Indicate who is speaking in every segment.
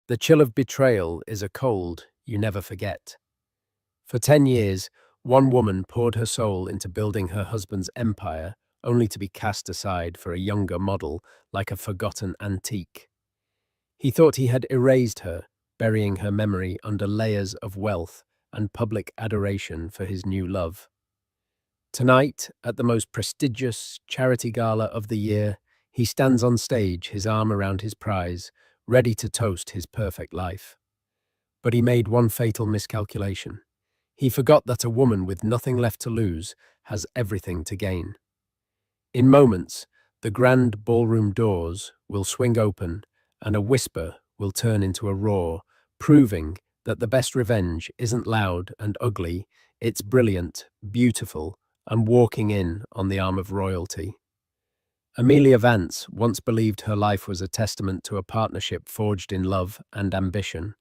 Speaker 1: The chill of betrayal is a cold you never forget. For 10 years, one woman poured her soul into building her husband's empire, only to be cast aside for a younger model like a forgotten antique. He thought he had erased her, burying her memory under layers of wealth and public adoration for his new love. Tonight, at the most prestigious charity gala of the year, he stands on stage, his arm around his prize, ready to toast his perfect life. But he made one fatal miscalculation. He forgot that a woman with nothing left to lose has everything to gain. In moments, the grand ballroom doors will swing open and a whisper will turn into a roar, proving that the best revenge isn't loud and ugly, it's brilliant, beautiful, and walking in on the arm of royalty. Amelia Vance once believed her life was a testament to a partnership forged in love and ambition.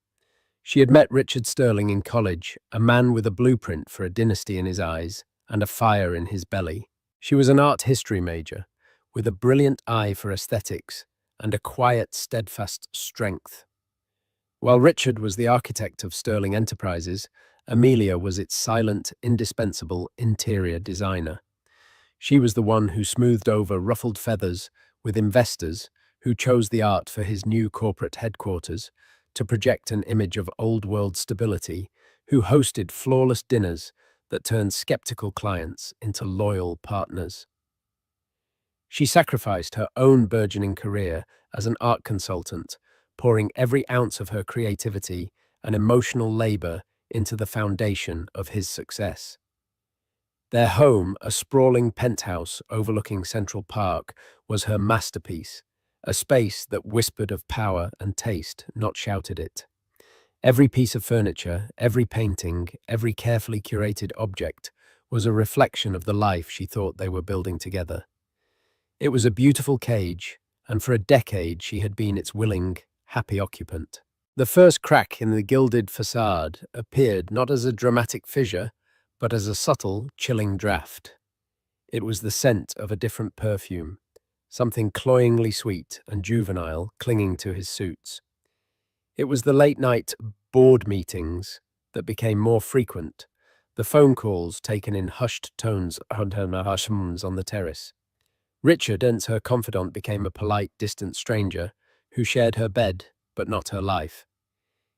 Speaker 1: She had met Richard Sterling in college, a man with a blueprint for a dynasty in his eyes and a fire in his belly. She was an art history major, with a brilliant eye for aesthetics and a quiet, steadfast strength. While Richard was the architect of Sterling Enterprises, Amelia was its silent, indispensable interior designer. She was the one who smoothed over ruffled feathers with investors who chose the art for his new corporate headquarters to project an image of old-world stability, who hosted flawless dinners that turned skeptical clients into loyal partners. She sacrificed her own burgeoning career as an art consultant, pouring every ounce of her creativity and emotional labor into the foundation of his success. Their home, a sprawling penthouse overlooking Central Park, was her masterpiece, a space that whispered of power and taste, not shouted it. Every piece of furniture, every painting, every carefully curated object was a reflection of the life she thought they were building together. It was a beautiful cage, and for a decade she had been its willing, happy occupant. The first crack in the gilded facade appeared not as a dramatic fissure, but as a subtle, chilling draft. It was the scent of a different perfume, something cloyingly sweet and juvenile clinging to his suits. It was the late-night board meetings that became more frequent, the phone calls taken in hushed tones on the terrace. Richard, hence her confidant, became a polite, distant stranger who shared her bed, but not her life.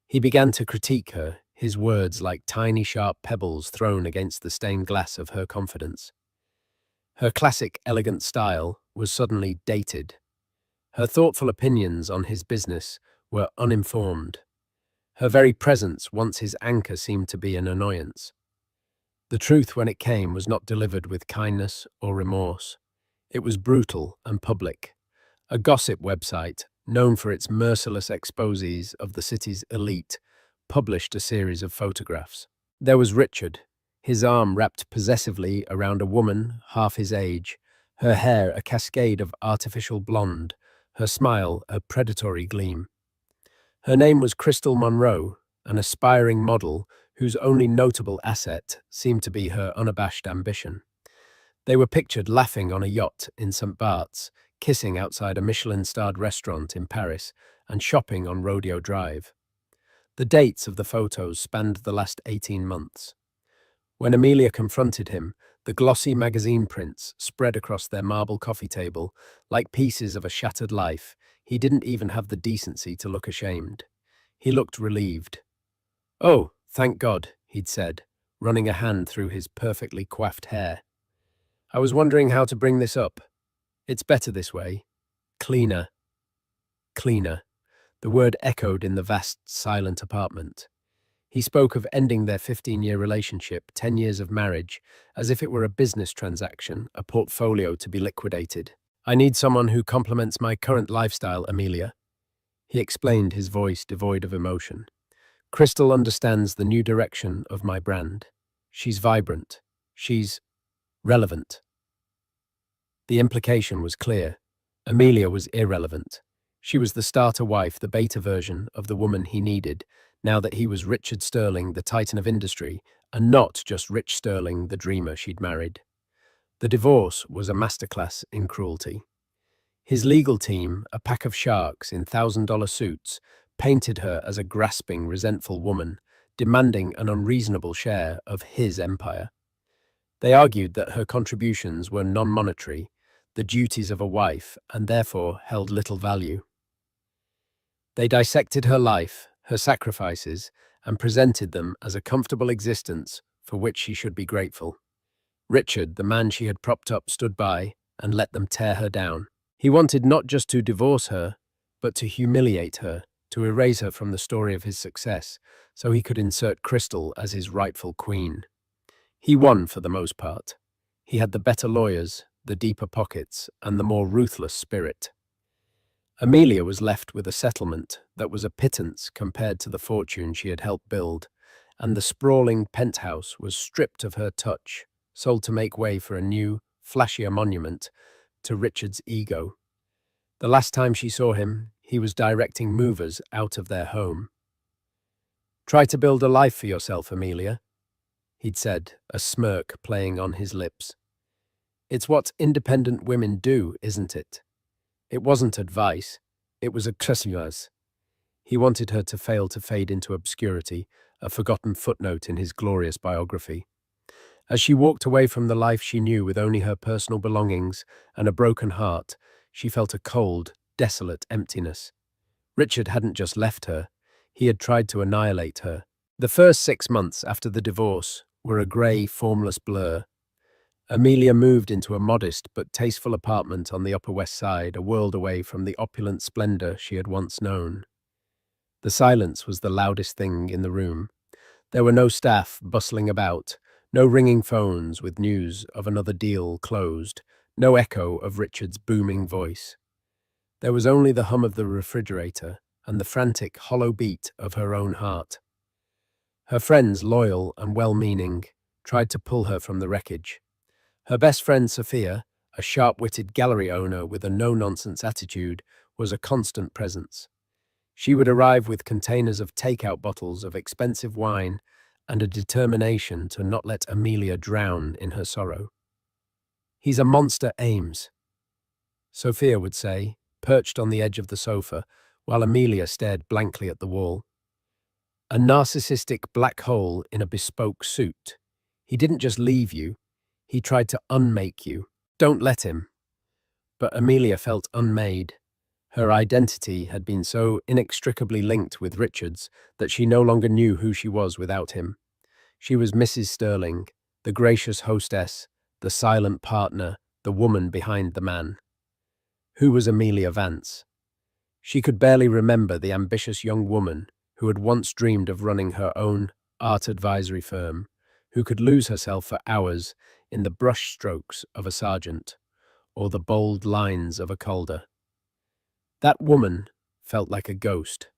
Speaker 1: He began to critique her, his words like tiny, sharp pebbles thrown against the stained glass of her confidence. Her classic, elegant style was suddenly dated. Her thoughtful opinions on his business were uninformed. Her very presence, once his anchor, seemed to be an annoyance. The truth, when it came, was not delivered with kindness or remorse. It was brutal and public. A gossip website, known for its merciless exposés of the city's elite, published a series of photographs. There was Richard, his arm wrapped possessively around a woman half his age, her hair a cascade of artificial blonde, her smile a predatory gleam. Her name was Krystal Monroe, an aspiring model whose only notable asset seemed to be her unabashed ambition. They were pictured laughing on a yacht in St. Bart's, kissing outside a Michelin-starred restaurant in Paris, and shopping on Rodeo Drive. The dates of the photos spanned the last 18 months. When Amelia confronted him, the glossy magazine prints spread across their marble coffee table like pieces of a shattered life. He didn't even have the decency to look ashamed. He looked relieved. "Oh, thank God," he'd said, running a hand through his perfectly coiffed hair. "I was wondering how to bring this up. It's better this way. Cleaner." Cleaner. The word echoed in the vast, silent apartment. He spoke of ending their 15-year relationship, 10 years of marriage, as if it were a business transaction, a portfolio to be liquidated. "I need someone who complements my current lifestyle, Amelia," he explained, his voice devoid of emotion. "Krystal understands the new direction of my brand. She's vibrant. She's relevant." The implication was clear. Amelia was irrelevant. She was the starter wife, the beta version of the woman he needed, now that he was Richard Sterling, the titan of industry, and not just Rich Sterling, the dreamer she'd married. The divorce was a masterclass in cruelty. His legal team, a pack of sharks in $1,000 suits, painted her as a grasping, resentful woman, demanding an unreasonable share of his empire. They argued that her contributions were non-monetary, the duties of a wife, and therefore held little value. They dissected her life, her sacrifices, and presented them as a comfortable existence for which she should be grateful. Richard, the man she had propped up, stood by and let them tear her down. He wanted not just to divorce her, but to humiliate her, to erase her from the story of his success, so he could insert Krystal as his rightful queen. He won for the most part. He had the better lawyers, the deeper pockets, and the more ruthless spirit. Amelia was left with a settlement that was a pittance compared to the fortune she had helped build, and the sprawling penthouse was stripped of her touch, sold to make way for a new, flashier monument to Richard's ego. The last time she saw him, he was directing movers out of their home. "Try to build a life for yourself, Amelia," he'd said, a smirk playing on his lips. "It's what independent women do, isn't it?" It wasn't advice, it was a curse. He wanted her to fail to fade into obscurity, a forgotten footnote in his glorious biography. As she walked away from the life she knew with only her personal belongings and a broken heart, she felt a cold, desolate emptiness. Richard hadn't just left her, he had tried to annihilate her. The first 6 months after the divorce were a grey, formless blur. Amelia moved into a modest but tasteful apartment on the Upper West Side, a world away from the opulent splendor she had once known. The silence was the loudest thing in the room. There were no staff bustling about, no ringing phones with news of another deal closed, no echo of Richard's booming voice. There was only the hum of the refrigerator and the frantic, hollow beat of her own heart. Her friends, loyal and well-meaning, tried to pull her from the wreckage. Her best friend, Sophia, a sharp-witted gallery owner with a no-nonsense attitude, was a constant presence. She would arrive with containers of take-out bottles of expensive wine and a determination to not let Amelia drown in her sorrow. "He's a monster, Ames," Sophia would say, perched on the edge of the sofa, while Amelia stared blankly at the wall. "A narcissistic black hole in a bespoke suit. He didn't just leave you, he tried to unmake you. Don't let him." But Amelia felt unmade. Her identity had been so inextricably linked with Richard's that she no longer knew who she was without him. She was Mrs. Sterling, the gracious hostess, the silent partner, the woman behind the man. Who was Amelia Vance? She could barely remember the ambitious young woman who had once dreamed of running her own art advisory firm, who could lose herself for hours in the brushstrokes of a sergeant or the bold lines of a Calder. That woman felt like a ghost.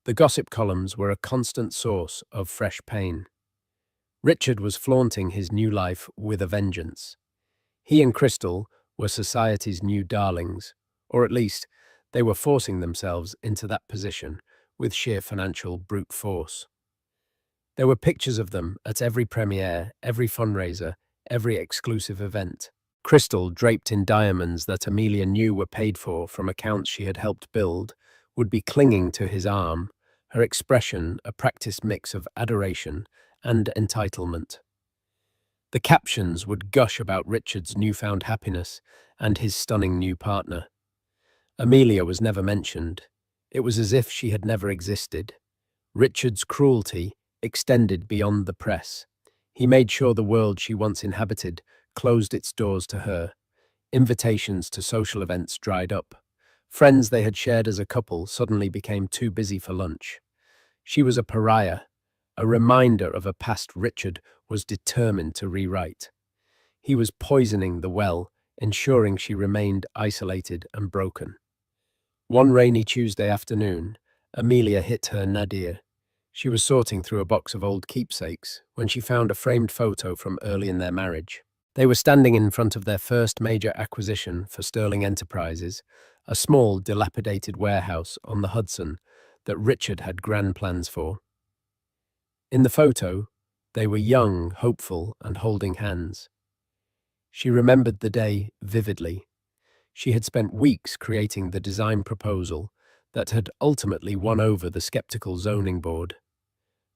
Speaker 1: The gossip columns were a constant source of fresh pain. Richard was flaunting his new life with a vengeance. He and Krystal were society's new darlings, or at least they were forcing themselves into that position with sheer financial brute force. There were pictures of them at every premiere, every fundraiser, every exclusive event. Krystal, draped in diamonds that Amelia knew were paid for from accounts she had helped build, would be clinging to his arm, her expression a practiced mix of adoration and entitlement. The captions would gush about Richard's newfound happiness and his stunning new partner. Amelia was never mentioned. It was as if she had never existed. Richard's cruelty extended beyond the press. He made sure the world she once inhabited closed its doors to her. Invitations to social events dried up. Friends they had shared as a couple suddenly became too busy for lunch. She was a pariah, a reminder of a past Richard was determined to rewrite. He was poisoning the well, ensuring she remained isolated and broken. One rainy Tuesday afternoon, Amelia hit her nadir. She was sorting through a box of old keepsakes when she found a framed photo from early in their marriage. They were standing in front of their first major acquisition for Sterling Enterprises, a small, dilapidated warehouse on the Hudson that Richard had grand plans for. In the photo, they were young, hopeful, and holding hands. She remembered the day vividly. She had spent weeks creating the design proposal, that had ultimately won over the skeptical zoning board.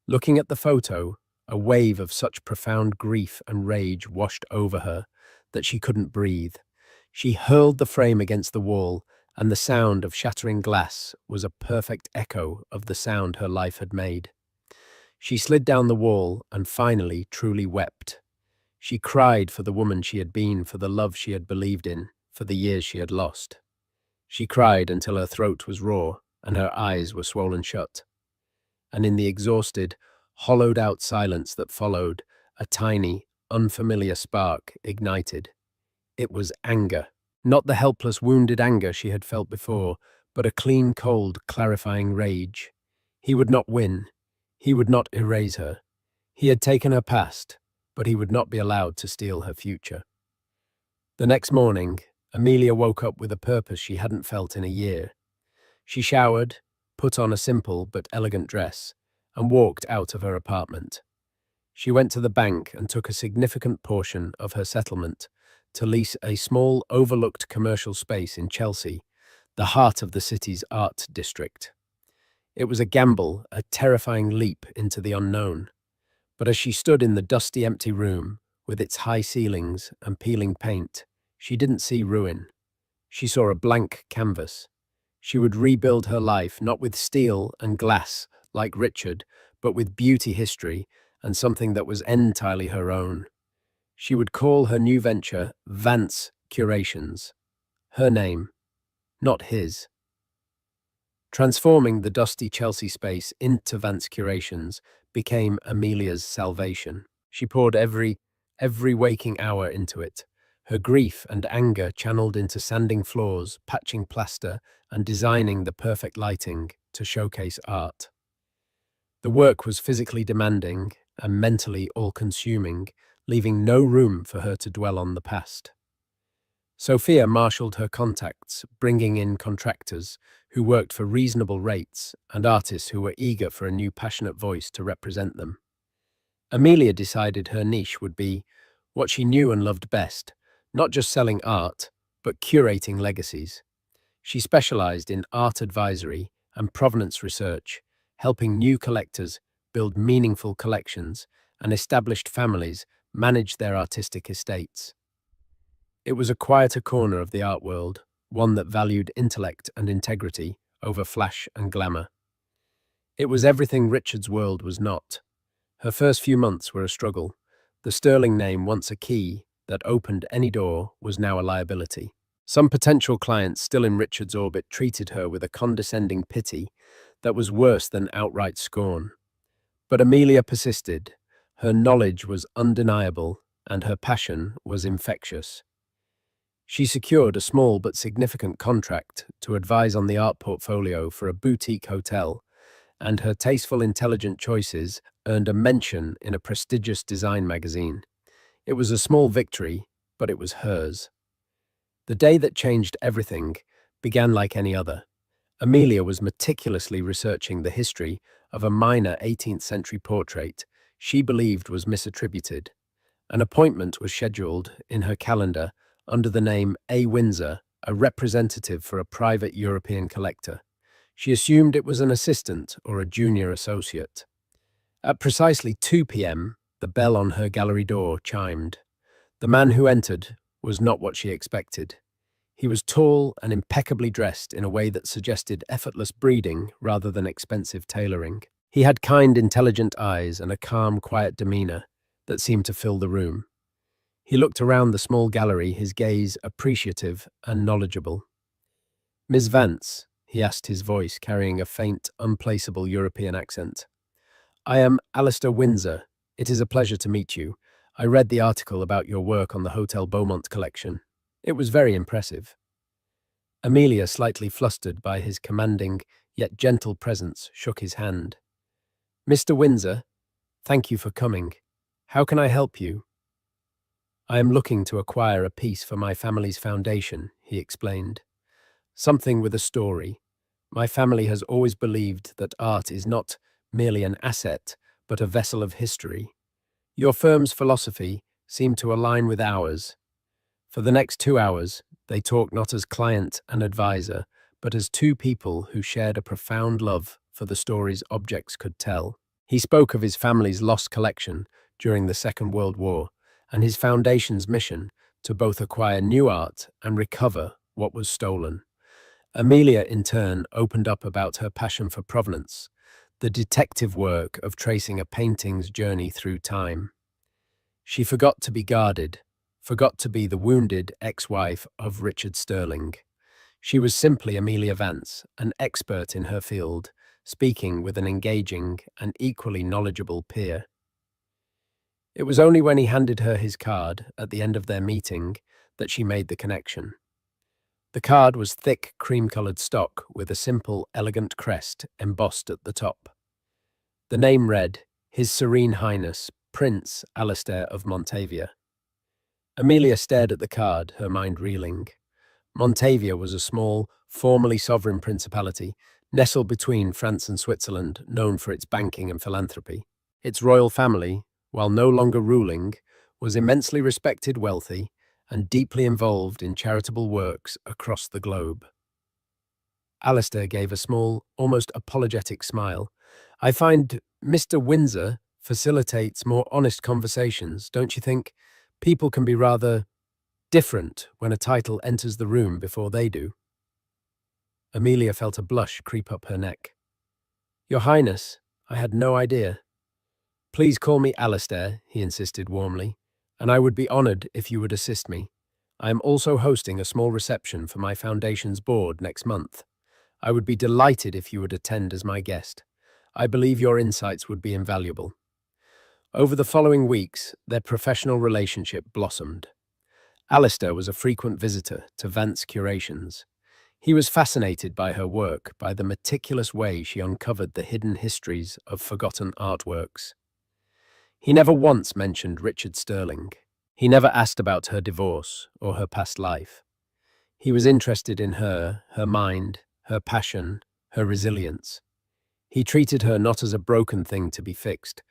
Speaker 1: Looking at the photo, a wave of such profound grief and rage washed over her that she couldn't breathe. She hurled the frame against the wall, and the sound of shattering glass was a perfect echo of the sound her life had made. She slid down the wall and finally truly wept. She cried for the woman she had been, for the love she had believed in, for the years she had lost. She cried until her throat was raw and her eyes were swollen shut. And in the exhausted, hollowed-out silence that followed, a tiny, unfamiliar spark ignited. It was anger. Not the helpless, wounded anger she had felt before, but a clean, cold, clarifying rage. He would not win. He would not erase her. He had taken her past, but he would not be allowed to steal her future. The next morning, Amelia woke up with a purpose she hadn't felt in a year. She showered, put on a simple but elegant dress, and walked out of her apartment. She went to the bank and took a significant portion of her settlement to lease a small, overlooked commercial space in Chelsea, the heart of the city's art district. It was a gamble, a terrifying leap into the unknown. But as she stood in the dusty, empty room, with its high ceilings and peeling paint, she didn't see ruin. She saw a blank canvas. She would rebuild her life not with steel and glass, like Richard, but with beauty, history, and something that was entirely her own. She would call her new venture Vance Curations. Her name, not his. Transforming the dusty Chelsea space into Vance Curations became Amelia's salvation. She poured every waking hour into it, her grief and anger channeled into sanding floors, patching plaster, and designing the perfect lighting to showcase art. The work was physically demanding and mentally all-consuming, leaving no room for her to dwell on the past. Sophia marshaled her contacts, bringing in contractors who worked for reasonable rates and artists who were eager for a new passionate voice to represent them. Amelia decided her niche would be what she knew and loved best, not just selling art, but curating legacies. She specialized in art advisory and provenance research, helping new collectors build meaningful collections and established families manage their artistic estates. It was a quieter corner of the art world, one that valued intellect and integrity over flash and glamour. It was everything Richard's world was not. Her first few months were a struggle. The sterling name, once a key that opened any door, was now a liability. Some potential clients still in Richard's orbit treated her with a condescending pity that was worse than outright scorn. But Amelia persisted. Her knowledge was undeniable, and her passion was infectious. She secured a small but significant contract to advise on the art portfolio for a boutique hotel, and her tasteful, intelligent choices earned a mention in a prestigious design magazine. It was a small victory, but it was hers. The day that changed everything began like any other. Amelia was meticulously researching the history of a minor 18th century portrait she believed was misattributed. An appointment was scheduled in her calendar under the name A. Windsor, a representative for a private European collector. She assumed it was an assistant or a junior associate. At precisely 2 p.m., the bell on her gallery door chimed. The man who entered was not what she expected. He was tall and impeccably dressed in a way that suggested effortless breeding rather than expensive tailoring. He had kind, intelligent eyes and a calm, quiet demeanor that seemed to fill the room. He looked around the small gallery, his gaze appreciative and knowledgeable. "Miss Vance," he asked, his voice carrying a faint, unplaceable European accent. "I am Alistair Windsor. It is a pleasure to meet you. I read the article about your work on the Hotel Beaumont collection. It was very impressive." Amelia, slightly flustered by his commanding yet gentle presence, shook his hand. "Mr. Windsor, thank you for coming. How can I help you?" "I am looking to acquire a piece for my family's foundation," he explained. "Something with a story. My family has always believed that art is not merely an asset, but a vessel of history. Your firm's philosophy seemed to align with ours." For the next 2 hours, they talked not as client and advisor, but as two people who shared a profound love for the stories objects could tell. He spoke of his family's lost collection during the Second World War and his foundation's mission to both acquire new art and recover what was stolen. Amelia, in turn, opened up about her passion for provenance, the detective work of tracing a painting's journey through time. She forgot to be guarded, forgot to be the wounded ex-wife of Richard Sterling. She was simply Amelia Vance, an expert in her field, speaking with an engaging and equally knowledgeable peer. It was only when he handed her his card at the end of their meeting that she made the connection. The card was thick, cream-coloured stock with a simple, elegant crest embossed at the top. The name read, His Serene Highness, Prince Alistair of Montavia. Amelia stared at the card, her mind reeling. Montavia was a small, formerly sovereign principality, nestled between France and Switzerland, known for its banking and philanthropy. Its royal family, while no longer ruling, was immensely respected, wealthy, and deeply involved in charitable works across the globe. Alistair gave a small, almost apologetic smile. I find Mr. Windsor facilitates more honest conversations, don't you think? People can be rather different when a title enters the room before they do. Amelia felt a blush creep up her neck. Your Highness, I had no idea. Please call me Alistair, he insisted warmly, and I would be honoured if you would assist me. I am also hosting a small reception for my foundation's board next month. I would be delighted if you would attend as my guest. I believe your insights would be invaluable. Over the following weeks, their professional relationship blossomed. Alistair was a frequent visitor to Vance Curations. He was fascinated by her work, by the meticulous way she uncovered the hidden histories of forgotten artworks. He never once mentioned Richard Sterling. He never asked about her divorce or her past life. He was interested in her, her mind, her passion, her resilience. He treated her not as a broken thing to be fixed,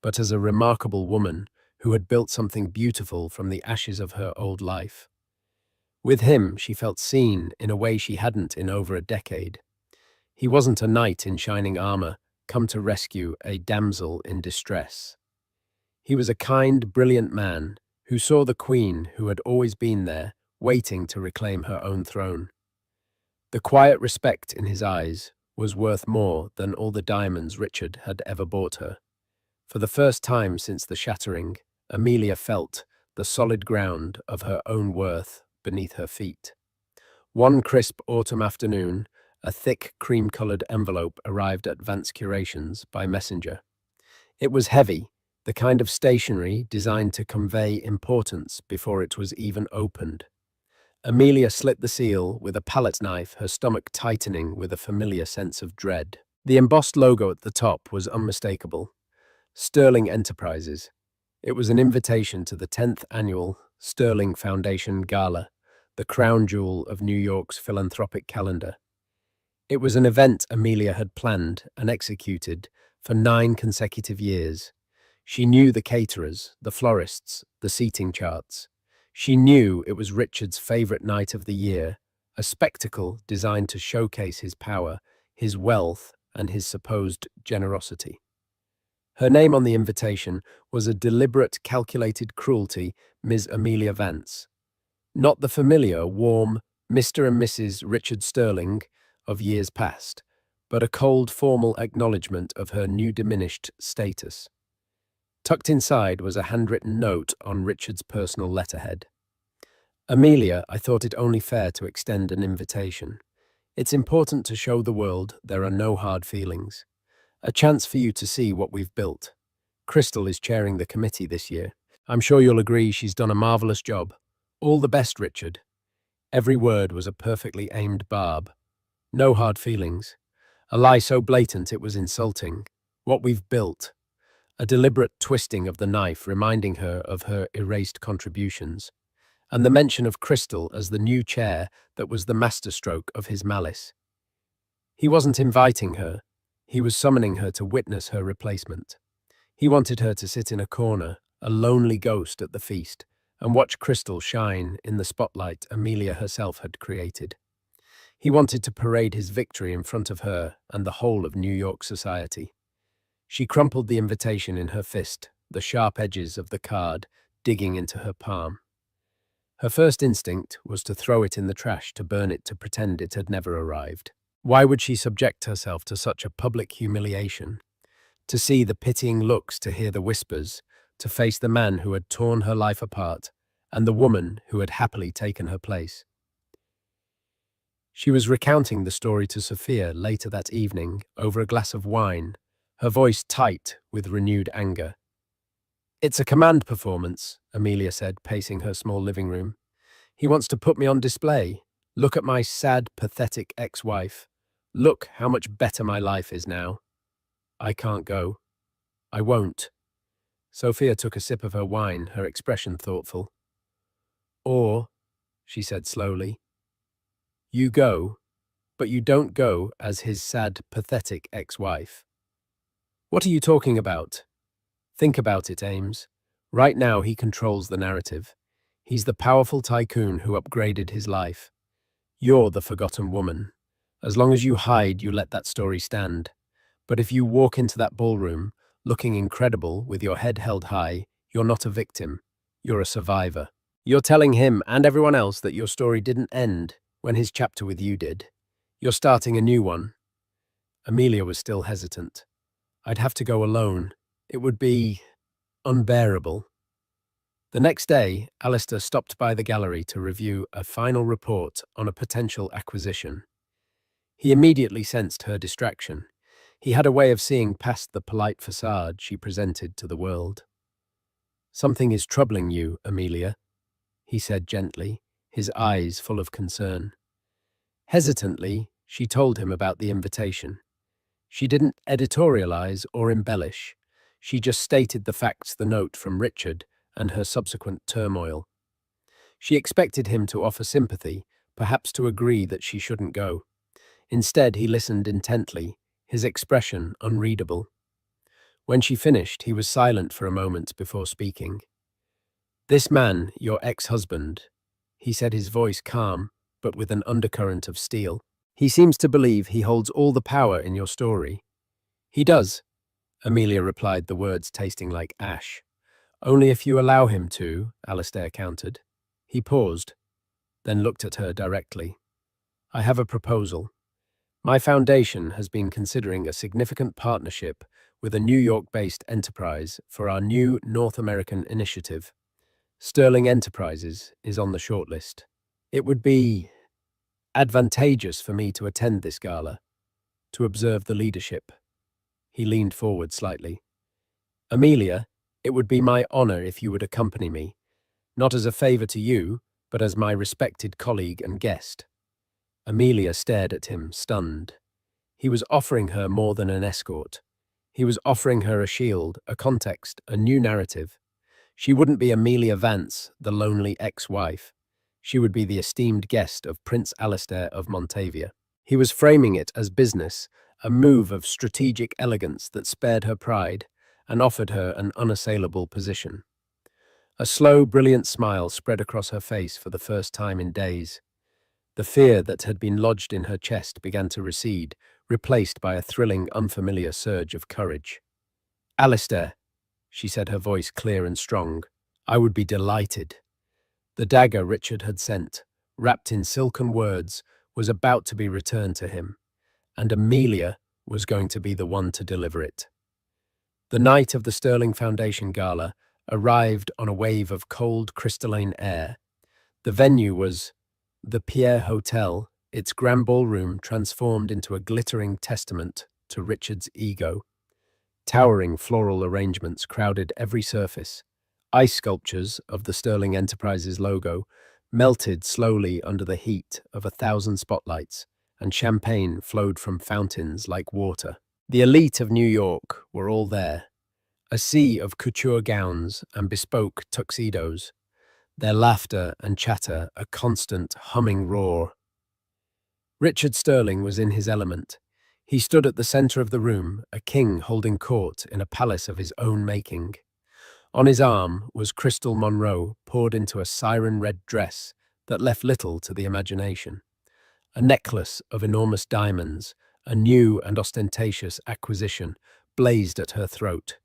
Speaker 1: but as a remarkable woman who had built something beautiful from the ashes of her old life. With him, she felt seen in a way she hadn't in over a decade. He wasn't a knight in shining armor, come to rescue a damsel in distress. He was a kind, brilliant man who saw the queen who had always been there, waiting to reclaim her own throne. The quiet respect in his eyes was worth more than all the diamonds Richard had ever bought her. For the first time since the shattering, Amelia felt the solid ground of her own worth beneath her feet. One crisp autumn afternoon, a thick cream-coloured envelope arrived at Vance Curations by messenger. It was heavy, the kind of stationery designed to convey importance before it was even opened. Amelia slit the seal with a palette knife, her stomach tightening with a familiar sense of dread. The embossed logo at the top was unmistakable. Sterling Enterprises. It was an invitation to the 10th annual Sterling Foundation Gala, the crown jewel of New York's philanthropic calendar. It was an event Amelia had planned and executed for 9 consecutive years. She knew the caterers, the florists, the seating charts. She knew it was Richard's favourite night of the year, a spectacle designed to showcase his power, his wealth, and his supposed generosity. Her name on the invitation was a deliberate, calculated cruelty, Ms. Amelia Vance. Not the familiar, warm Mr. and Mrs. Richard Sterling of years past, but a cold, formal acknowledgement of her new diminished status. Tucked inside was a handwritten note on Richard's personal letterhead. Amelia, I thought it only fair to extend an invitation. It's important to show the world there are no hard feelings. A chance for you to see what we've built. Krystal is chairing the committee this year. I'm sure you'll agree she's done a marvellous job. All the best, Richard. Every word was a perfectly aimed barb. No hard feelings. A lie so blatant it was insulting. What we've built. A deliberate twisting of the knife reminding her of her erased contributions, and the mention of Krystal as the new chair that was the masterstroke of his malice. He wasn't inviting her, he was summoning her to witness her replacement. He wanted her to sit in a corner, a lonely ghost at the feast, and watch Krystal shine in the spotlight Amelia herself had created. He wanted to parade his victory in front of her and the whole of New York society. She crumpled the invitation in her fist, the sharp edges of the card digging into her palm. Her first instinct was to throw it in the trash, to burn it, to pretend it had never arrived. Why would she subject herself to such a public humiliation? To see the pitying looks, to hear the whispers, to face the man who had torn her life apart and the woman who had happily taken her place. She was recounting the story to Sophia later that evening over a glass of wine, her voice tight with renewed anger. "It's a command performance," Amelia said, pacing her small living room. "He wants to put me on display. Look at my sad, pathetic ex-wife. Look how much better my life is now. I can't go. I won't." Sophia took a sip of her wine, her expression thoughtful. "Or," she said slowly, "you go, but you don't go as his sad, pathetic ex-wife." "What are you talking about?" "Think about it, Ames. Right now he controls the narrative. He's the powerful tycoon who upgraded his life. You're the forgotten woman. As long as you hide, you let that story stand. But if you walk into that ballroom, looking incredible with your head held high, you're not a victim. You're a survivor. You're telling him and everyone else that your story didn't end when his chapter with you did. You're starting a new one." Amelia was still hesitant. "I'd have to go alone. It would be unbearable." The next day, Alistair stopped by the gallery to review a final report on a potential acquisition. He immediately sensed her distraction. He had a way of seeing past the polite facade she presented to the world. "Something is troubling you, Amelia," he said gently, his eyes full of concern. Hesitantly, she told him about the invitation. She didn't editorialize or embellish. She just stated the facts, the note from Richard and her subsequent turmoil. She expected him to offer sympathy, perhaps to agree that she shouldn't go. Instead, he listened intently, his expression unreadable. When she finished, he was silent for a moment before speaking. "This man, your ex-husband," he said, his voice calm, but with an undercurrent of steel. "He seems to believe he holds all the power in your story." "He does," Amelia replied, the words tasting like ash. "Only if you allow him to," Alistair countered. He paused, then looked at her directly. "I have a proposal. My foundation has been considering a significant partnership with a New York-based enterprise for our new North American initiative. Sterling Enterprises is on the shortlist. It would be advantageous for me to attend this gala, to observe the leadership." He leaned forward slightly. "Amelia, it would be my honor if you would accompany me, not as a favor to you, but as my respected colleague and guest." Amelia stared at him, stunned. He was offering her more than an escort. He was offering her a shield, a context, a new narrative. She wouldn't be Amelia Vance, the lonely ex-wife. She would be the esteemed guest of Prince Alistair of Montavia. He was framing it as business, a move of strategic elegance that spared her pride and offered her an unassailable position. A slow, brilliant smile spread across her face for the first time in days. The fear that had been lodged in her chest began to recede, replaced by a thrilling, unfamiliar surge of courage. "Alistair," she said, her voice clear and strong, "I would be delighted." The dagger Richard had sent, wrapped in silken words, was about to be returned to him, and Amelia was going to be the one to deliver it. The night of the Sterling Foundation Gala arrived on a wave of cold, crystalline air. The venue was the Pierre Hotel, its grand ballroom transformed into a glittering testament to Richard's ego. Towering floral arrangements crowded every surface. Ice sculptures of the Sterling Enterprises logo melted slowly under the heat of 1,000 spotlights, and champagne flowed from fountains like water. The elite of New York were all there, a sea of couture gowns and bespoke tuxedos, their laughter and chatter a constant humming roar. Richard Sterling was in his element. He stood at the center of the room, a king holding court in a palace of his own making. On his arm was Krystal Monroe, poured into a siren-red dress that left little to the imagination. A necklace of enormous diamonds, a new and ostentatious acquisition, blazed at her throat.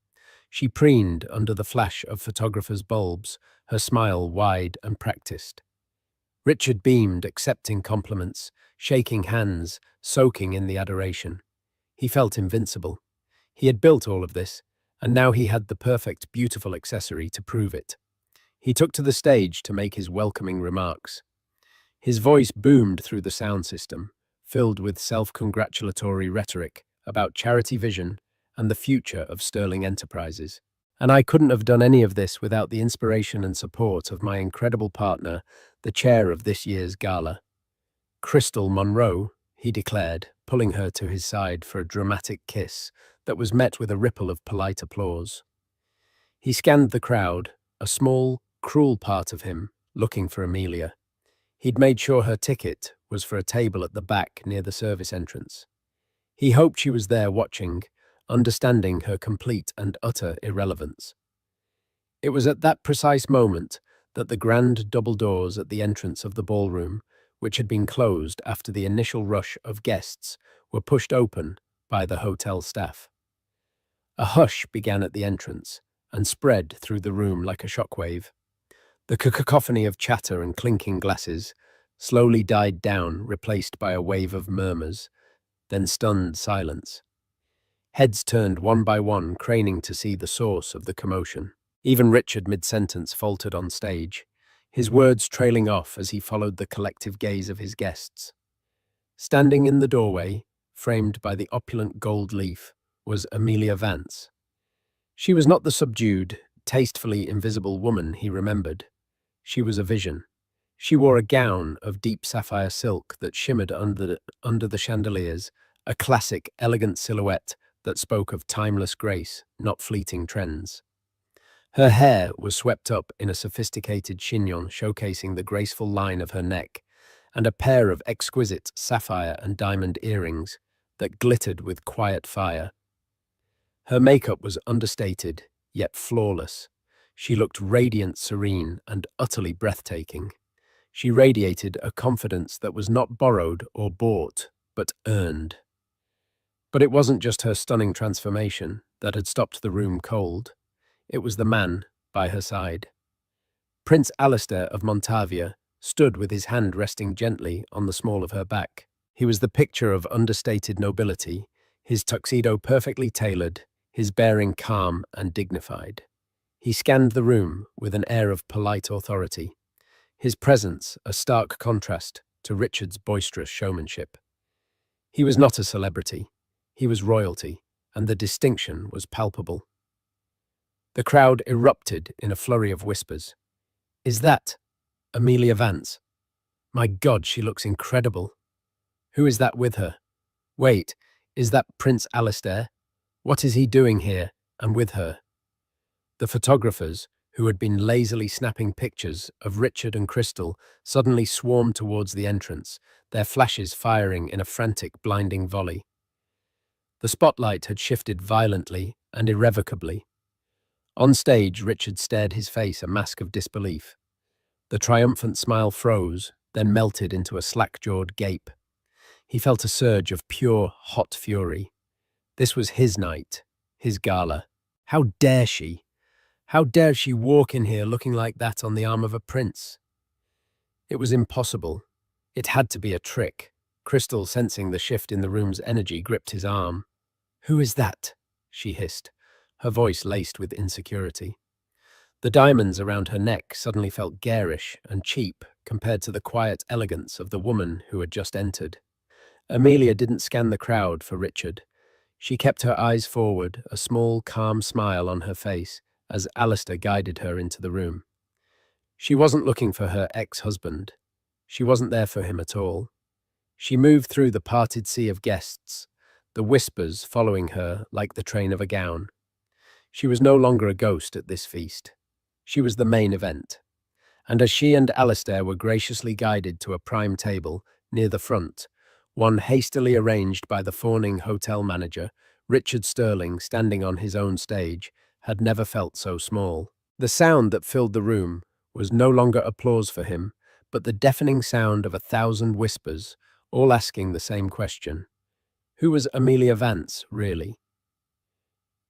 Speaker 1: She preened under the flash of photographers' bulbs, her smile wide and practiced. Richard beamed, accepting compliments, shaking hands, soaking in the adoration. He felt invincible. He had built all of this, and now he had the perfect, beautiful accessory to prove it. He took to the stage to make his welcoming remarks. His voice boomed through the sound system, filled with self-congratulatory rhetoric about charity vision and the future of Sterling Enterprises. And I couldn't have done any of this without the inspiration and support of my incredible partner, the chair of this year's gala. Krystal Monroe, he declared, pulling her to his side for a dramatic kiss that was met with a ripple of polite applause. He scanned the crowd, a small, cruel part of him, looking for Amelia. He'd made sure her ticket was for a table at the back near the service entrance. He hoped she was there watching, understanding her complete and utter irrelevance. It was at that precise moment that the grand double doors at the entrance of the ballroom, which had been closed after the initial rush of guests, were pushed open by the hotel staff. A hush began at the entrance and spread through the room like a shockwave. The cacophony of chatter and clinking glasses slowly died down, replaced by a wave of murmurs, then stunned silence. Heads turned one by one, craning to see the source of the commotion. Even Richard, mid-sentence, faltered on stage, his words trailing off as he followed the collective gaze of his guests. Standing in the doorway, framed by the opulent gold leaf, was Amelia Vance. She was not the subdued, tastefully invisible woman he remembered. She was a vision. She wore a gown of deep sapphire silk that shimmered under the chandeliers, a classic, elegant silhouette that spoke of timeless grace, not fleeting trends. Her hair was swept up in a sophisticated chignon showcasing the graceful line of her neck, and a pair of exquisite sapphire and diamond earrings that glittered with quiet fire. Her makeup was understated, yet flawless. She looked radiant, serene, and utterly breathtaking. She radiated a confidence that was not borrowed or bought, but earned. But it wasn't just her stunning transformation that had stopped the room cold. It was the man by her side. Prince Alistair of Montavia stood with his hand resting gently on the small of her back. He was the picture of understated nobility, his tuxedo perfectly tailored, his bearing calm and dignified. He scanned the room with an air of polite authority, his presence a stark contrast to Richard's boisterous showmanship. He was not a celebrity, he was royalty, and the distinction was palpable. The crowd erupted in a flurry of whispers. "Is that Amelia Vance? My God, she looks incredible. Who is that with her? Wait, is that Prince Alistair? What is he doing here and with her?" The photographers, who had been lazily snapping pictures of Richard and Krystal, suddenly swarmed towards the entrance, their flashes firing in a frantic, blinding volley. The spotlight had shifted violently and irrevocably. On stage, Richard stared, his face a mask of disbelief. The triumphant smile froze, then melted into a slack-jawed gape. He felt a surge of pure, hot fury. This was his night, his gala. How dare she? How dare she walk in here looking like that on the arm of a prince? It was impossible. It had to be a trick. Krystal, sensing the shift in the room's energy, gripped his arm. "Who is that?" she hissed, her voice laced with insecurity. The diamonds around her neck suddenly felt garish and cheap compared to the quiet elegance of the woman who had just entered. Amelia didn't scan the crowd for Richard. She kept her eyes forward, a small, calm smile on her face, as Alistair guided her into the room. She wasn't looking for her ex-husband. She wasn't there for him at all. She moved through the parted sea of guests, the whispers following her like the train of a gown. She was no longer a ghost at this feast. She was the main event. And as she and Alistair were graciously guided to a prime table near the front, one hastily arranged by the fawning hotel manager, Richard Sterling, standing on his own stage, had never felt so small. The sound that filled the room was no longer applause for him, but the deafening sound of 1,000 whispers, all asking the same question. Who was Amelia Vance, really?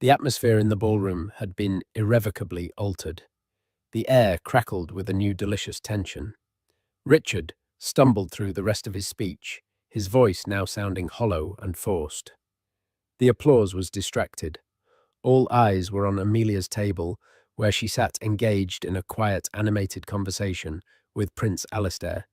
Speaker 1: The atmosphere in the ballroom had been irrevocably altered. The air crackled with a new delicious tension. Richard stumbled through the rest of his speech, his voice now sounding hollow and forced. The applause was distracted. All eyes were on Amelia's table, where she sat engaged in a quiet, animated conversation with Prince Alistair.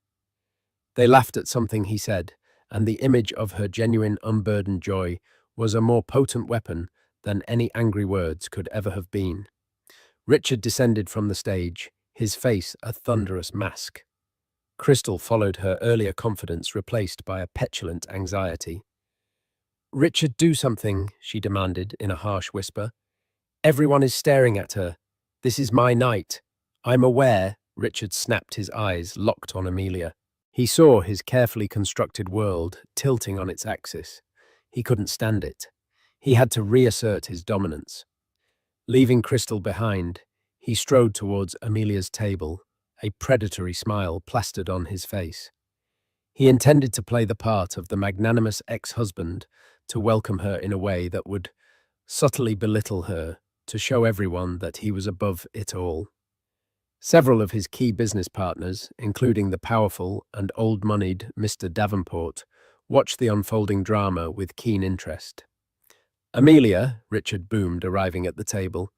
Speaker 1: They laughed at something he said, and the image of her genuine, unburdened joy was a more potent weapon than any angry words could ever have been. Richard descended from the stage, his face a thunderous mask. Krystal followed, her earlier confidence replaced by a petulant anxiety. "Richard, do something," she demanded in a harsh whisper. "Everyone is staring at her. This is my night. I'm aware." Richard snapped, his eyes locked on Amelia. He saw his carefully constructed world tilting on its axis. He couldn't stand it. He had to reassert his dominance. Leaving Krystal behind, he strode towards Amelia's table, a predatory smile plastered on his face. He intended to play the part of the magnanimous ex-husband, to welcome her in a way that would subtly belittle her, to show everyone that he was above it all. Several of his key business partners, including the powerful and old-moneyed Mr. Davenport, watched the unfolding drama with keen interest. "Amelia," Richard boomed, arriving at the table,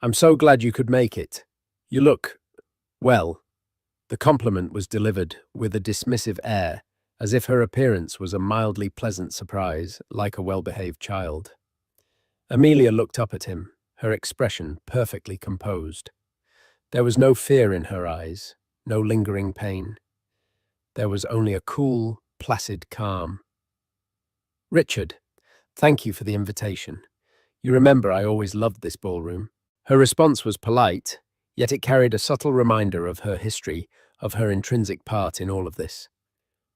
Speaker 1: "I'm so glad you could make it. You look, well." The compliment was delivered with a dismissive air, as if her appearance was a mildly pleasant surprise, like a well-behaved child. Amelia looked up at him, her expression perfectly composed. There was no fear in her eyes, no lingering pain. There was only a cool, placid calm. "Richard, thank you for the invitation. You remember I always loved this ballroom." Her response was polite, yet it carried a subtle reminder of her history, of her intrinsic part in all of this.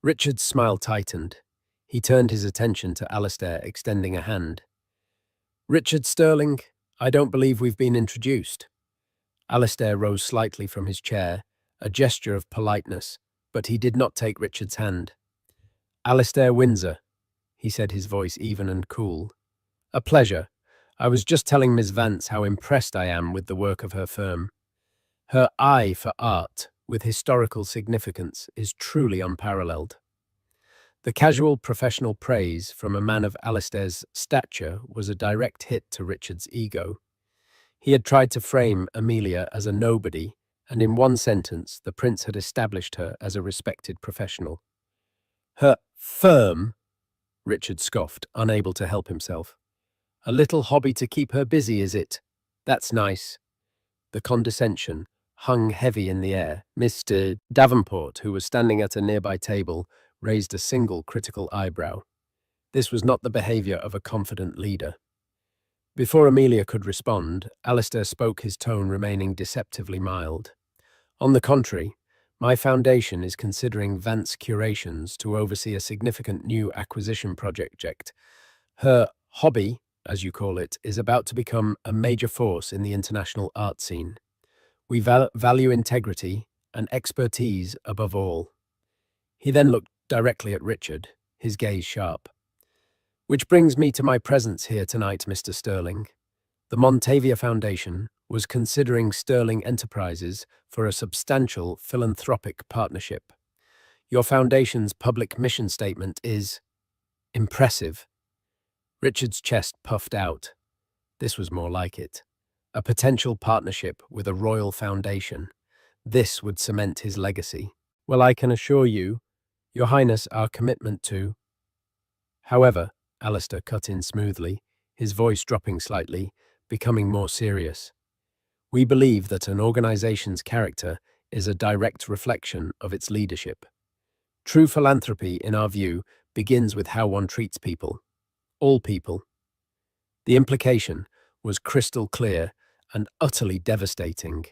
Speaker 1: Richard's smile tightened. He turned his attention to Alistair, extending a hand. "Richard Sterling, I don't believe we've been introduced." Alistair rose slightly from his chair, a gesture of politeness, but he did not take Richard's hand. "Alistair Windsor," he said, his voice even and cool. "A pleasure. I was just telling Miss Vance how impressed I am with the work of her firm. Her eye for art, with historical significance, is truly unparalleled." The casual professional praise from a man of Alistair's stature was a direct hit to Richard's ego. He had tried to frame Amelia as a nobody, and in one sentence the prince had established her as a respected professional. "Her firm," Richard scoffed, unable to help himself. "A little hobby to keep her busy, is it? That's nice." The condescension hung heavy in the air. Mr. Davenport, who was standing at a nearby table, raised a single critical eyebrow. This was not the behavior of a confident leader. Before Amelia could respond, Alistair spoke, his tone remaining deceptively mild. "On the contrary, my foundation is considering Vance Curations to oversee a significant new acquisition project. Her hobby, as you call it, is about to become a major force in the international art scene. We value integrity and expertise above all." He then looked directly at Richard, his gaze sharp. "Which brings me to my presence here tonight, Mr. Sterling. The Montavia Foundation was considering Sterling Enterprises for a substantial philanthropic partnership. Your foundation's public mission statement is impressive." Richard's chest puffed out. This was more like it. A potential partnership with a royal foundation. This would cement his legacy. "Well, I can assure you, Your Highness, our commitment to—" However, Alistair cut in smoothly, his voice dropping slightly, becoming more serious. "We believe that an organization's character is a direct reflection of its leadership. True philanthropy, in our view, begins with how one treats people. All people." The implication was crystal clear and utterly devastating.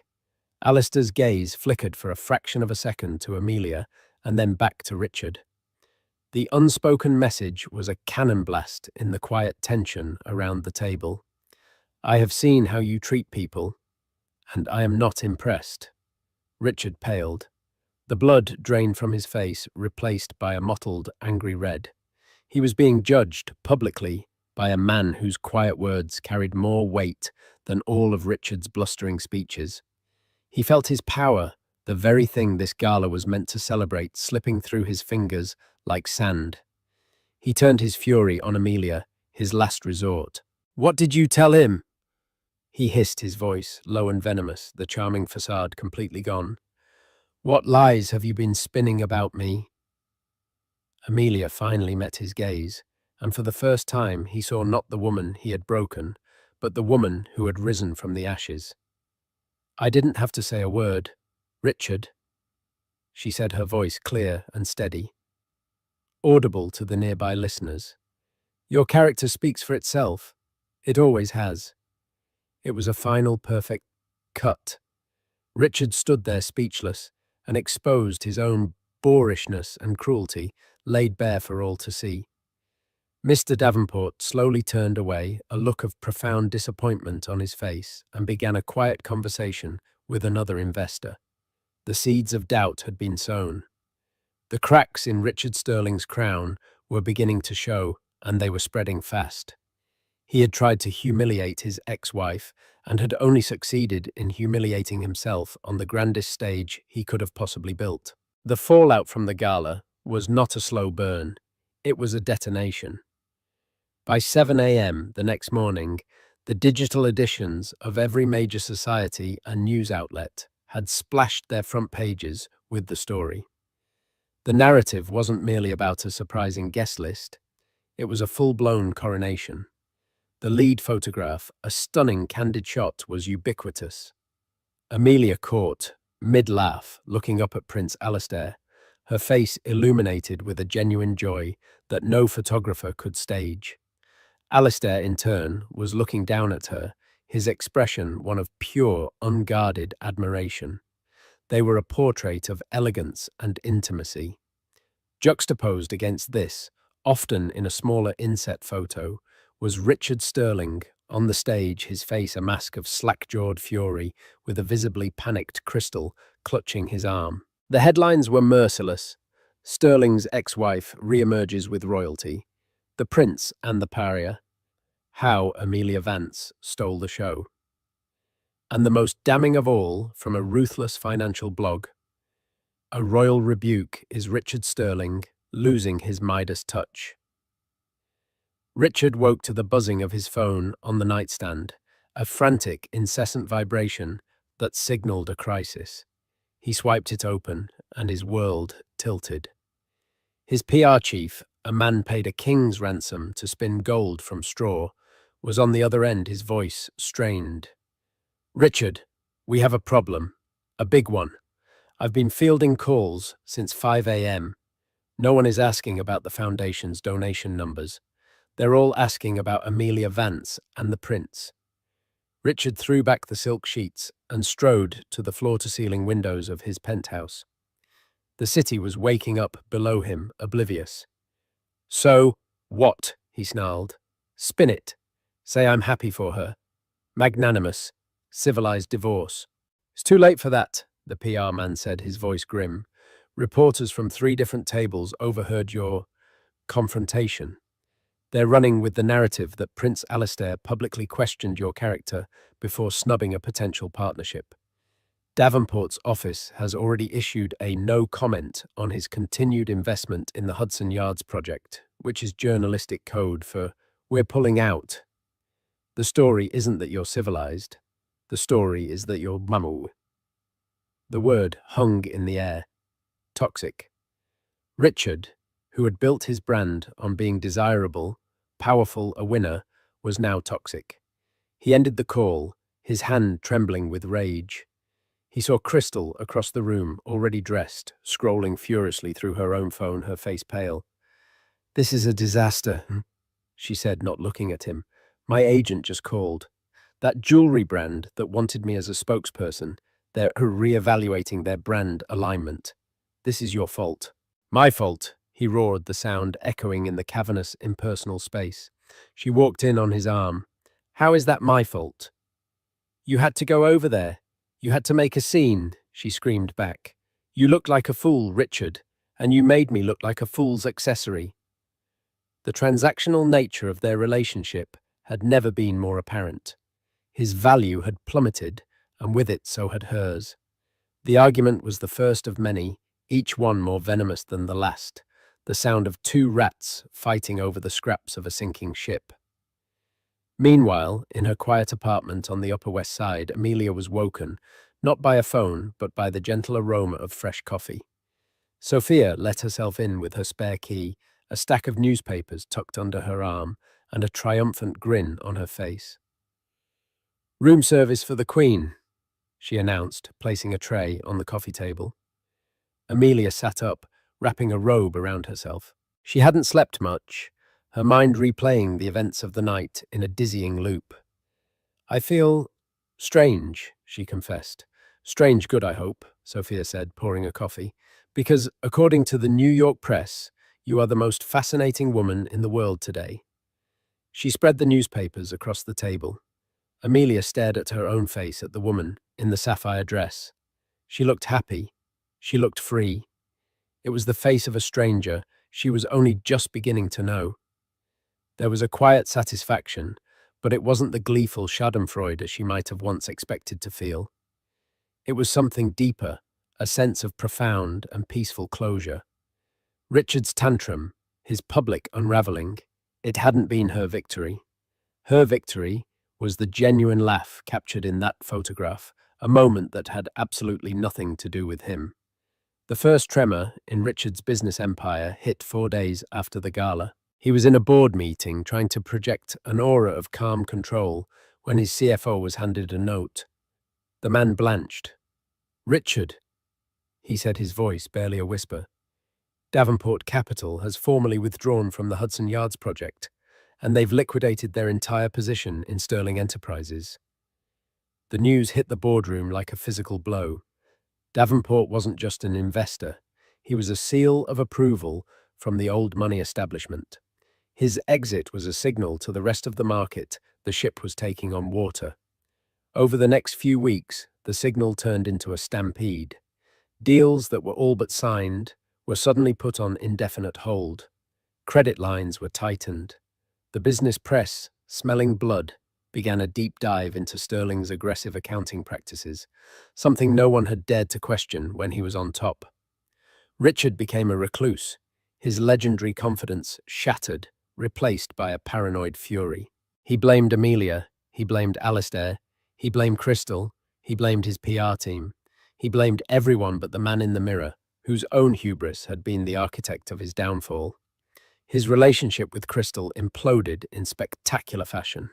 Speaker 1: Alistair's gaze flickered for a fraction of a second to Amelia and then back to Richard. The unspoken message was a cannon blast in the quiet tension around the table. "I have seen how you treat people, and I am not impressed." Richard paled. The blood drained from his face, replaced by a mottled, angry red. He was being judged, publicly, by a man whose quiet words carried more weight than all of Richard's blustering speeches. He felt his power, the very thing this gala was meant to celebrate, slipping through his fingers like sand. He turned his fury on Amelia, his last resort. "What did you tell him?" He hissed, his voice low and venomous, the charming facade completely gone. "What lies have you been spinning about me?" Amelia finally met his gaze, and for the first time he saw not the woman he had broken, but the woman who had risen from the ashes. "I didn't have to say a word. Richard," she said, her voice clear and steady, audible to the nearby listeners. "Your character speaks for itself. It always has." It was a final, perfect cut. Richard stood there speechless and exposed his own boorishness and cruelty, laid bare for all to see. Mr. Davenport slowly turned away, a look of profound disappointment on his face, and began a quiet conversation with another investor. The seeds of doubt had been sown. The cracks in Richard Sterling's crown were beginning to show, and they were spreading fast. He had tried to humiliate his ex-wife and had only succeeded in humiliating himself on the grandest stage he could have possibly built. The fallout from the gala was not a slow burn. It was a detonation. By 7 a.m. the next morning, the digital editions of every major society and news outlet had splashed their front pages with the story. The narrative wasn't merely about a surprising guest list. It was a full-blown coronation. The lead photograph, a stunning candid shot, was ubiquitous. Amelia caught, mid-laugh, looking up at Prince Alistair, her face illuminated with a genuine joy that no photographer could stage. Alistair, in turn, was looking down at her, his expression one of pure, unguarded admiration. They were a portrait of elegance and intimacy. Juxtaposed against this, often in a smaller inset photo, was Richard Sterling, on the stage, his face a mask of slack-jawed fury, with a visibly panicked Krystal clutching his arm. The headlines were merciless. Sterling's ex-wife re-emerges with royalty. The Prince and the Pariah. How Amelia Vance stole the show. And the most damning of all, from a ruthless financial blog. A royal rebuke is Richard Sterling losing his Midas touch. Richard woke to the buzzing of his phone on the nightstand, a frantic, incessant vibration that signaled a crisis. He swiped it open, and his world tilted. His PR chief, a man paid a king's ransom to spin gold from straw, was on the other end, his voice strained. "Richard, we have a problem. A big one. I've been fielding calls since 5 a.m. No one is asking about the foundation's donation numbers. They're all asking about Amelia Vance and the Prince." Richard threw back the silk sheets and strode to the floor-to-ceiling windows of his penthouse. The city was waking up below him, oblivious. "So, what?" he snarled. "Spin it. Say I'm happy for her. Magnanimous. Civilized divorce." "It's too late for that," the PR man said, his voice grim. "Reporters from 3 different tables overheard your confrontation. They're running with the narrative that Prince Alistair publicly questioned your character before snubbing a potential partnership. Davenport's office has already issued a no comment on his continued investment in the Hudson Yards project, which is journalistic code for "we're pulling out." The story isn't that you're civilized. The story is that you're mamu. The word hung in the air. Toxic. Richard, who had built his brand on being desirable, powerful, a winner, was now toxic. He ended the call, his hand trembling with rage. He saw Krystal across the room, already dressed, scrolling furiously through her own phone, her face pale. "This is a disaster," she said, not looking at him. "My agent just called. That jewelry brand that wanted me as a spokesperson, they're re-evaluating their brand alignment. This is your fault." "My fault," he roared, the sound echoing in the cavernous, impersonal space. She walked in on his arm. "How is that my fault?" "You had to go over there. You had to make a scene," she screamed back. You look like a fool, Richard, and you made me look like a fool's accessory. The transactional nature of their relationship had never been more apparent. His value had plummeted, and with it so had hers. The argument was the first of many, each one more venomous than the last, the sound of two rats fighting over the scraps of a sinking ship. Meanwhile, in her quiet apartment on the Upper West Side, Amelia was woken, not by a phone, but by the gentle aroma of fresh coffee. Sophia let herself in with her spare key, a stack of newspapers tucked under her arm, and a triumphant grin on her face. "Room service for the Queen," she announced, placing a tray on the coffee table. Amelia sat up, wrapping a robe around herself. She hadn't slept much, her mind replaying the events of the night in a dizzying loop. "I feel strange," she confessed. "Strange good, I hope," Sophia said, pouring a coffee, "because, according to the New York press, you are the most fascinating woman in the world today." She spread the newspapers across the table. Amelia stared at her own face at the woman in the sapphire dress. She looked happy. She looked free. It was the face of a stranger she was only just beginning to know. There was a quiet satisfaction, but it wasn't the gleeful schadenfreude she might have once expected to feel. It was something deeper, a sense of profound and peaceful closure. Richard's tantrum, his public unraveling, it hadn't been her victory. Her victory was the genuine laugh captured in that photograph, a moment that had absolutely nothing to do with him. The first tremor in Richard's business empire hit 4 days after the gala. He was in a board meeting trying to project an aura of calm control when his CFO was handed a note. The man blanched. "Richard," he said, his voice barely a whisper. "Davenport Capital has formally withdrawn from the Hudson Yards project, and they've liquidated their entire position in Sterling Enterprises." The news hit the boardroom like a physical blow. Davenport wasn't just an investor. He was a seal of approval from the old money establishment. His exit was a signal to the rest of the market the ship was taking on water. Over the next few weeks, the signal turned into a stampede. Deals that were all but signed were suddenly put on indefinite hold. Credit lines were tightened. The business press, smelling blood, began a deep dive into Sterling's aggressive accounting practices, something no one had dared to question when he was on top. Richard became a recluse, his legendary confidence shattered, replaced by a paranoid fury. He blamed Amelia, he blamed Alistair, he blamed Krystal, he blamed his PR team. He blamed everyone but the man in the mirror, whose own hubris had been the architect of his downfall. His relationship with Krystal imploded in spectacular fashion.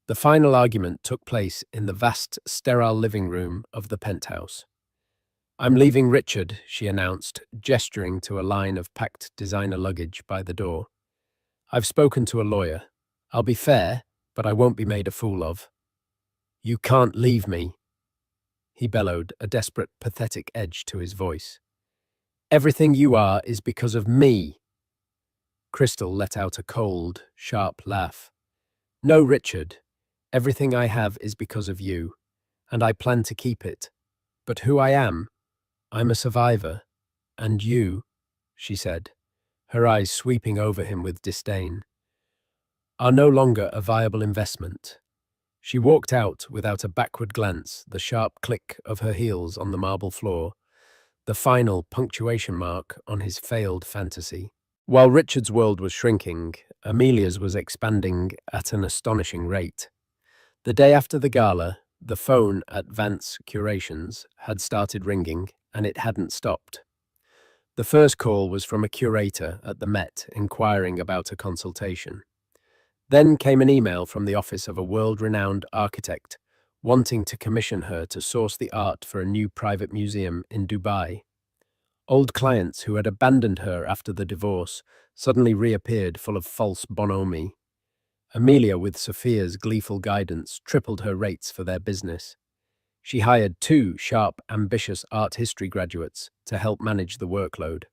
Speaker 1: The final argument took place in the vast, sterile living room of the penthouse. "I'm leaving Richard," she announced, gesturing to a line of packed designer luggage by the door. "I've spoken to a lawyer. I'll be fair, but I won't be made a fool of." "You can't leave me," he bellowed, a desperate, pathetic edge to his voice. "Everything you are is because of me." Krystal let out a cold, sharp laugh. "No, Richard. Everything I have is because of you, and I plan to keep it. But who I am? I'm a survivor. And you," she said, her eyes sweeping over him with disdain, "are no longer a viable investment." She walked out without a backward glance, the sharp click of her heels on the marble floor, the final punctuation mark on his failed fantasy. While Richard's world was shrinking, Amelia's was expanding at an astonishing rate. The day after the gala, the phone at Vance Curations had started ringing, and it hadn't stopped. The first call was from a curator at the Met inquiring about a consultation. Then came an email from the office of a world-renowned architect wanting to commission her to source the art for a new private museum in Dubai. Old clients who had abandoned her after the divorce suddenly reappeared full of false bonhomie. Amelia, with Sophia's gleeful guidance, tripled her rates for their business. She hired 2 sharp, ambitious art history graduates to help manage the workload.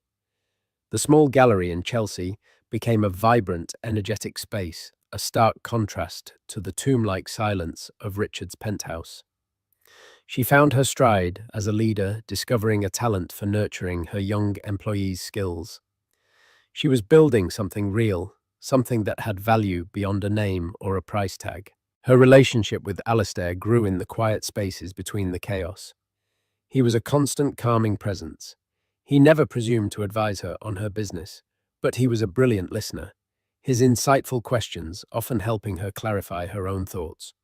Speaker 1: The small gallery in Chelsea became a vibrant, energetic space, a stark contrast to the tomb-like silence of Richard's penthouse. She found her stride as a leader, discovering a talent for nurturing her young employees' skills. She was building something real, something that had value beyond a name or a price tag. Her relationship with Alistair grew in the quiet spaces between the chaos. He was a constant calming presence. He never presumed to advise her on her business, but he was a brilliant listener, his insightful questions often helping her clarify her own thoughts.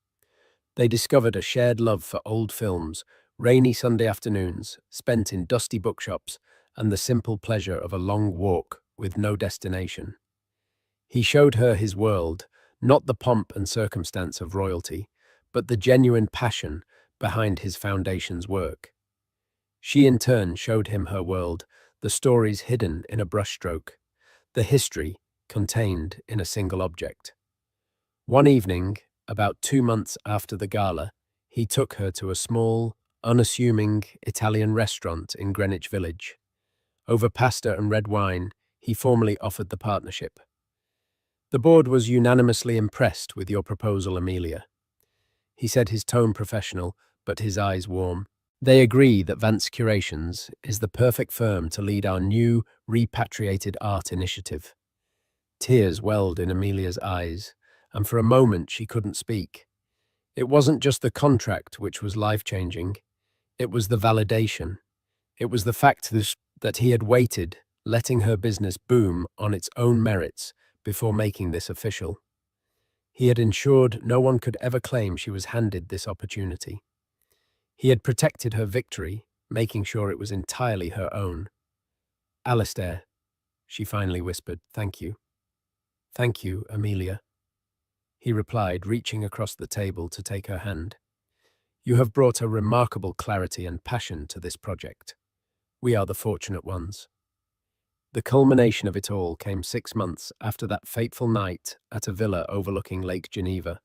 Speaker 1: They discovered a shared love for old films, rainy Sunday afternoons spent in dusty bookshops, and the simple pleasure of a long walk with no destination. He showed her his world, not the pomp and circumstance of royalty, but the genuine passion behind his foundation's work. She in turn showed him her world, the stories hidden in a brushstroke, the history contained in a single object. One evening, about 2 months after the gala, he took her to a small, unassuming Italian restaurant in Greenwich Village. Over pasta and red wine, he formally offered the partnership. The board was unanimously impressed with your proposal, Amelia. He said, his tone professional, but his eyes warm. They agree that Vance Curations is the perfect firm to lead our new, repatriated art initiative. Tears welled in Amelia's eyes, and for a moment she couldn't speak. It wasn't just the contract which was life-changing. It was the validation. It was the fact that he had waited, letting her business boom on its own merits before making this official. He had ensured no one could ever claim she was handed this opportunity. He had protected her victory, making sure it was entirely her own. Alistair, she finally whispered, thank you. Thank you, Amelia. He replied, reaching across the table to take her hand. You have brought a remarkable clarity and passion to this project. We are the fortunate ones. The culmination of it all came 6 months after that fateful night at a villa overlooking Lake Geneva.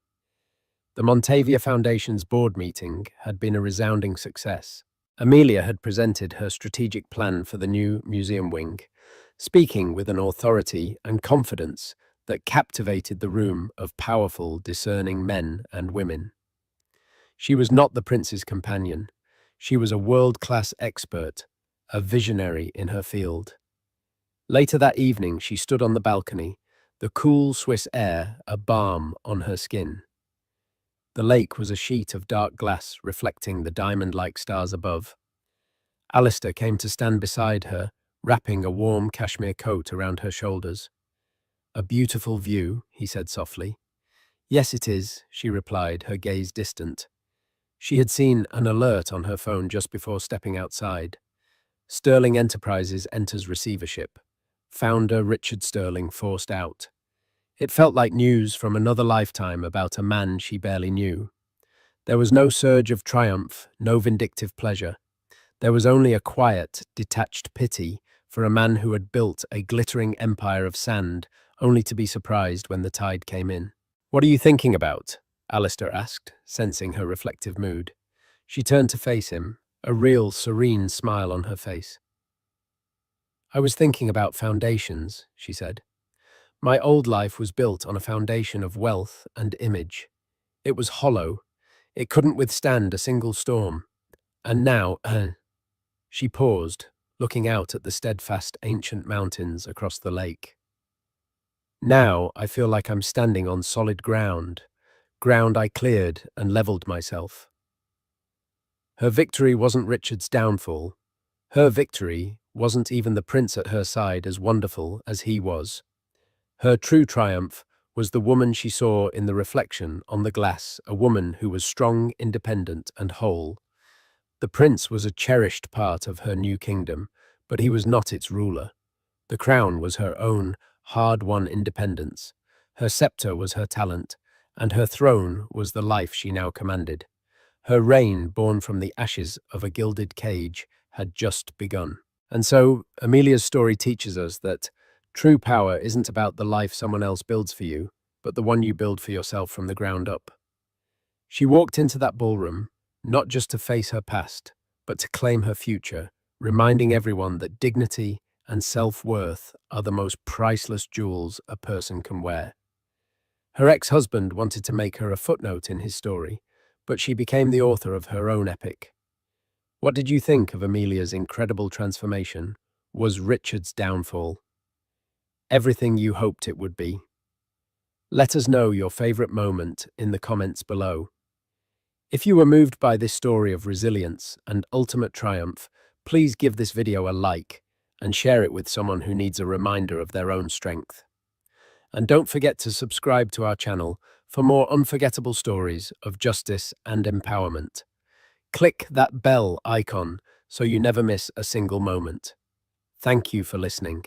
Speaker 1: The Montavia Foundation's board meeting had been a resounding success. Amelia had presented her strategic plan for the new museum wing, speaking with an authority and confidence that captivated the room of powerful, discerning men and women. She was not the prince's companion. She was a world-class expert, a visionary in her field. Later that evening, she stood on the balcony, the cool Swiss air a balm on her skin. The lake was a sheet of dark glass reflecting the diamond-like stars above. Alistair came to stand beside her, wrapping a warm cashmere coat around her shoulders. A beautiful view, he said softly. Yes, it is, she replied, her gaze distant. She had seen an alert on her phone just before stepping outside. Sterling Enterprises enters receivership. Founder Richard Sterling forced out. It felt like news from another lifetime about a man she barely knew. There was no surge of triumph, no vindictive pleasure. There was only a quiet, detached pity for a man who had built a glittering empire of sand, only to be surprised when the tide came in. What are you thinking about? Alistair asked, sensing her reflective mood. She turned to face him, a real, serene smile on her face. I was thinking about foundations, she said. My old life was built on a foundation of wealth and image. It was hollow. It couldn't withstand a single storm. And now, she paused, looking out at the steadfast ancient mountains across the lake. Now I feel like I'm standing on solid ground, ground I cleared and leveled myself. Her victory wasn't Richard's downfall. Her victory wasn't even the prince at her side as wonderful as he was. Her true triumph was the woman she saw in the reflection on the glass, a woman who was strong, independent, and whole. The prince was a cherished part of her new kingdom, but he was not its ruler. The crown was her own hard-won independence. Her scepter was her talent, and her throne was the life she now commanded. Her reign, born from the ashes of a gilded cage, had just begun. And so, Amelia's story teaches us that true power isn't about the life someone else builds for you, but the one you build for yourself from the ground up. She walked into that ballroom, not just to face her past, but to claim her future, reminding everyone that dignity and self-worth are the most priceless jewels a person can wear. Her ex-husband wanted to make her a footnote in his story, but she became the author of her own epic. What did you think of Amelia's incredible transformation? Was Richard's downfall everything you hoped it would be? Let us know your favorite moment in the comments below. If you were moved by this story of resilience and ultimate triumph, please give this video a like and share it with someone who needs a reminder of their own strength. And don't forget to subscribe to our channel for more unforgettable stories of justice and empowerment. Click that bell icon so you never miss a single moment. Thank you for listening.